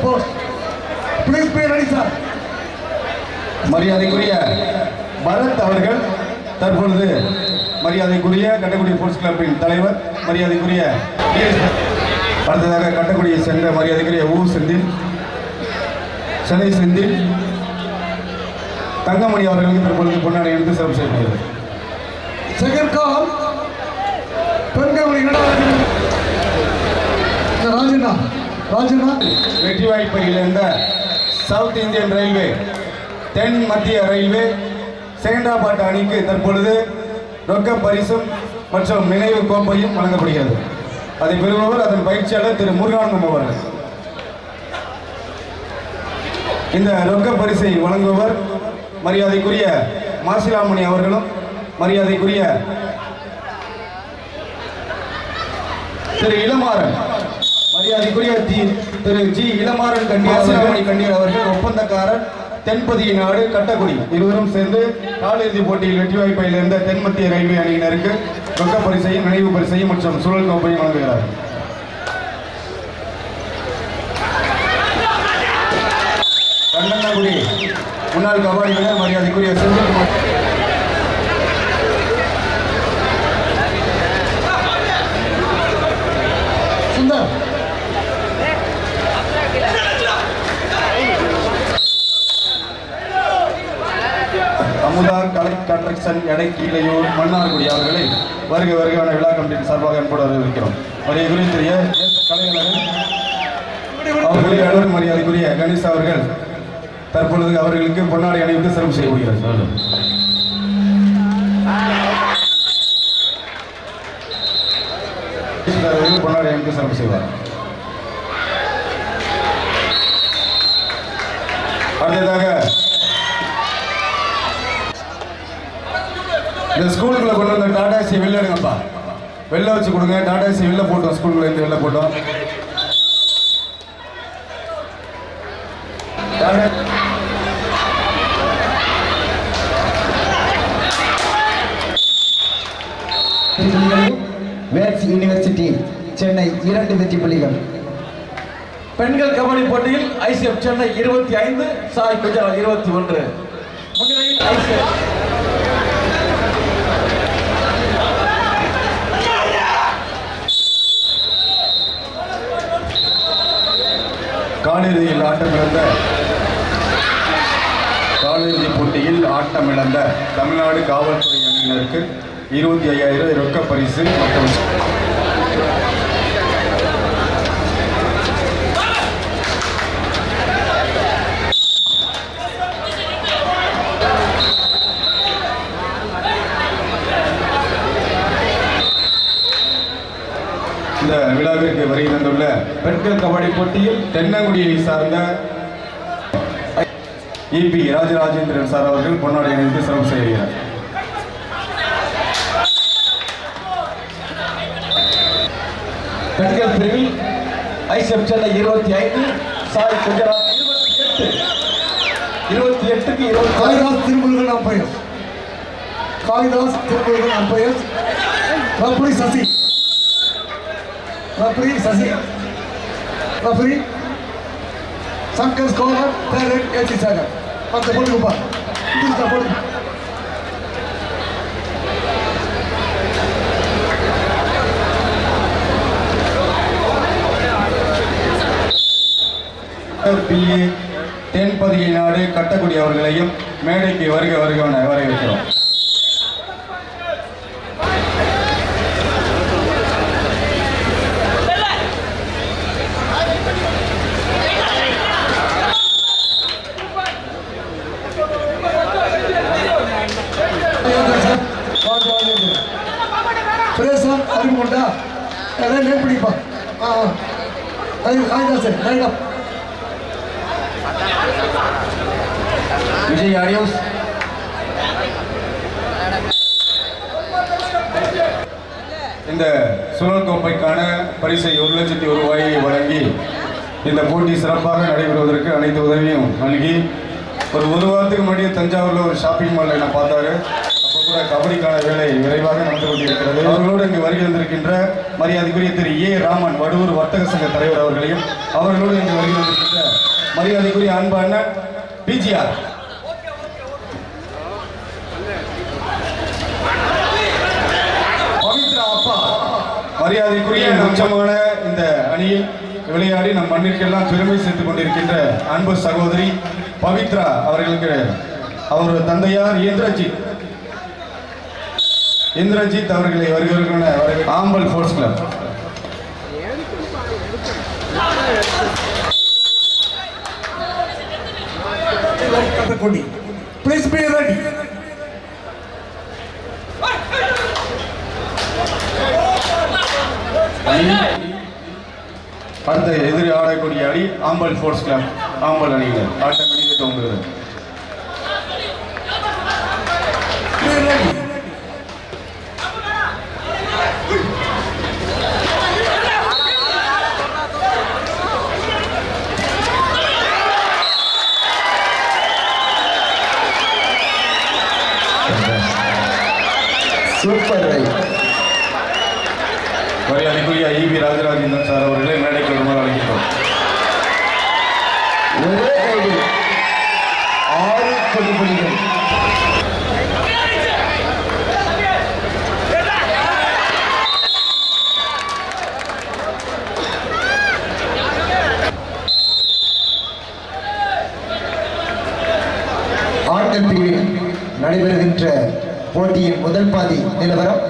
post. Please be ready, sir. மரியாதைக்குரிய பரத் அவர்கள் தற்பொழுது மரியாதைக்குரிய கட்டக்குடி ஸ்போர்ட்ஸ் கிளப்பின் தலைவர் மரியாதைக்குரிய அடுத்ததாக கட்டக்குடியை சென்ற மரியாதைக்குரிய செந்தில் சென்னை செந்தில் தங்கமணி அவர்களுக்கு தற்பொழுது பொன்னாடை எடுத்து சிறப்பு செய்யப்படுகிறது. செகண்ட் கால் பெண்கள் ராஜண்ணா வெற்றி வாய்ப்பையில் இருந்த சவுத் இந்தியன் ரயில்வே தென் மத்திய ரயில்வே செகண்டாபாட் அணிக்கு தற்பொழுது ரொக்க பரிசும் மற்றும் நினைவு கோப்பையும் வழங்கப்படுகிறது. அதை பெறுபவர் அதன் பயிற்சியாளர் திரு முருகானந்தம் அவர்கள். இந்த ரொக்க பரிசை வழங்குபவர் மரியாதைக்குரிய மாசிலாமணி அவர்களும் மரியாதைக்குரிய திரு இளமாறன் மரியாதைக்குரிய திரு ஜி இளமாறன் கண்டியர் அவர்கள் ஒப்பந்தக்காரர் தென்பதிய நாடு கட்டக்குடி இருவரும் சேர்ந்து காலிறுதி போட்டியில் வெற்றி வாய்ப்பையில் இருந்த தென் மத்திய ரயில்வே அணியினருக்கு ரொக்க பரிசையும் நினைவு பரிசையும் மற்றும் சுழல் கோப்பையும் வழங்குகிறார். கண்ணங்குடி முன்னாள் கபாடி வீரர் மரியாதைக்குரிய செந்தில்குமார் சுந்தர் அமுதா கலை கன்ஸ்ட்ரக்ஷன் எடை கீழையூர் மன்னார்குடி அவர்களை வருக வருகையான விழா கமிட்டியின் சார்பாக அன்போடு வரவேற்கிறோம். அவரை குறித்திய கலைஞர்கள் அவர்களை அலுவலர் மரியாதைக்குரிய கணேஷ் அவர்கள் தற்பொழுது அவர்களுக்கு பொன்னாடை அணிவித்து சிறப்பு செய்யப்படுகிறார். பொன்னாடை அணிவித்து சிறப்பு செய்வார். அடுத்ததாக இந்த ஸ்கூலுக்குள்ள கொண்டு வந்த டாடாசி வெளில எடுங்கப்பா, வெளில வச்சு கொடுங்க. டாடாசி வெளில போட்டோம், ஸ்கூலுக்குள்ள இருந்து வெளில போட்டோம். வேட்ஸ் யூனிவர்சிட்டி சென்னை 2 வெற்றி புள்ளிகள். பெண்கள் கபடி போட்டியில் ஐசிஎஃப் சென்னை 25, சாய் குஜராத் 21. முன்னிலையில் ஐசிஎஃப் காலிறுதி போட்டியில் ஆட்டமிழந்த தமிழ்நாடு காவல்துறை அணியினருக்கு 25,000 ரொக்க பரிசு மற்றும் இந்த விழாவிற்கு வருகை தந்துள்ள பெண்கள் கபடி போட்டியில் தென்னங்குடியை சார்ந்த இபி ராஜராஜேந்திரன் சார் அவர்கள் பொன்னாடை அணிவித்து சிறப்பு செய்கிறார். பெண்கள் பிரிவில் ஐசிஎஃப் சென்னை 25, சாய் குஜராத் 28க்கு 20. Kalidas Thirumurugan umpire, Kalidas Thirumurugan umpire. Referee Sasi, referee Shankar scorer பேரட் ஏசி சாகர். அந்த போட்டுப்பா போட்டு பிஏ தென்பதிகை நாடு கட்டக்குடி அவர்களையும் மேடைக்கு வருக வருகவன வரவேற்கிறோம். அறிமுகண்டா நேம் பிடிப்பா. விஜய் ஆடியோஸ் இந்த சுழல் கோப்பைக்கான பரிசை 1,00,000 ரூபாயை வழங்கி இந்த போட்டி சிறப்பாக நடைபெறுவதற்கு அனைத்து உதவியும் நல்கி ஒரு வாரத்துக்கு முன்னாடியே தஞ்சாவூரில் ஒரு ஷாப்பிங் மாலில் நான் பார்த்தாரு. அப்போ கூட கபடிக்கான வேலை விரைவாக நடந்து கொண்டிருக்கிறது. அவர்களோடு இங்கு வருகை வந்திருக்கின்ற மரியாதைக்குரிய திரு ஏ ராமன் வடுவூர் வர்த்தக சங்க தலைவர் அவர்களையும், அவர்களோடு இங்கு வருகை வந்திருக்கின்ற மரியாதைக்குரிய அன்பு அண்ணன் பிஜிஆர், பவித்ரா அப்பா, மரியாதைக்குரிய உச்சமான இந்த அணியில் விளையாடி நம் மண்ணிற்கெல்லாம் பெருமை சேர்த்துக் கொண்டிருக்கின்ற அன்பு சகோதரி பவித்ரா அவர்களுக்கு அவர் தந்தையார் இந்திரஜித் அவர்களை வருகிறார்கள். ஆம்பல் sports club. Please be ready. அடுத்த எதிரி ஆடக்கூடிய அணி ஆம்பல் ஸ்போர்ட்ஸ் கிளப். ஆம்பல் அணியினர் ஆட்டம் அணிந்து தோங்குகிறது. Super right. மரியாதைக்குரிய ஈவி ராஜராஜேந்திரன் சார் அவர்களை மேடைக்கு வருமாறு அழைக்கின்றோம். ஒரே கைது 6 கொடுபடிகள். ஆண்கள் பிரிவில் நடைபெறுகின்ற போட்டியின் முதல் பாதி நிலவரம்.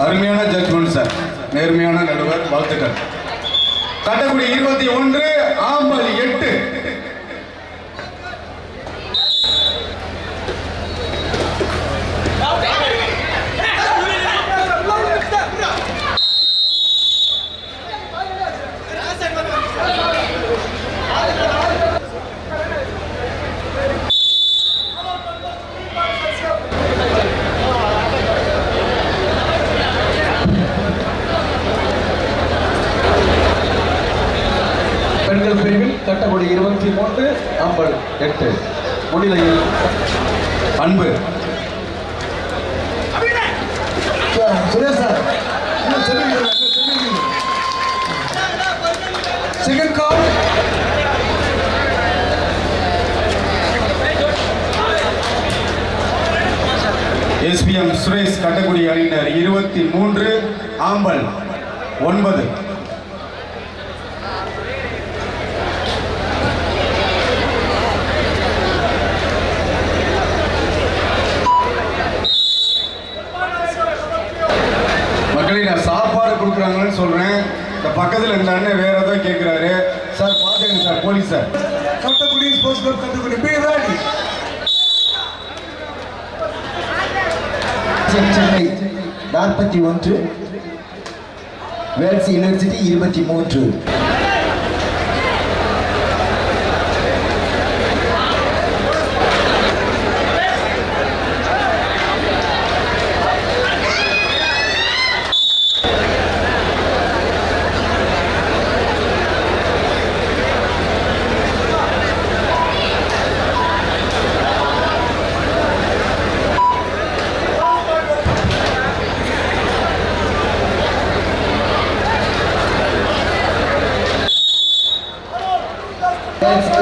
அருமையான ஜட்ஜ்மெண்ட் சார், நேர்மையான நடுவர், வாழ்த்துக்கள். கட்டக்குடி 21, ஆம்பல் 8. பெண்கள் பிரிவில் கட்டக்குடி 23, ஆம்பல் 8. முன்னிலையில் அன்பு Suresh sir, second call. SPM Suresh Kattakudi அணியினர் 23, ஆம்பல் 9. நான் சாப்பாடு கொடுக்குறாங்கன்னு சொல்றேன். இந்த பக்கத்தில் இருந்த அண்ணன் வேற ஏதோ கேட்கிறாரு சார், பாத்துங்க sir, police sir. Kattakudi sports club Kattakudi B ready. Chennai 41, Vels university 23.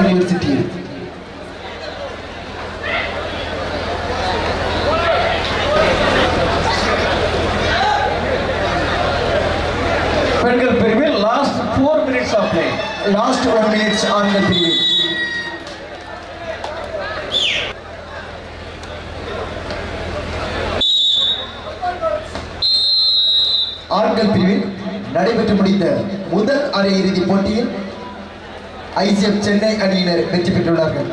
University பெண்கள் பிரிவில் last 4 minutes of play. Last 1 minutes ஆண்கள் பிரிவில். ஆண்கள் பிரிவில் நடைபெற்று முடிந்த முதல் அரையிறுதி போட்டியில் ஐசிஎஃப் சென்னை அணியினர் வெற்றி பெற்றுள்ளார்கள்.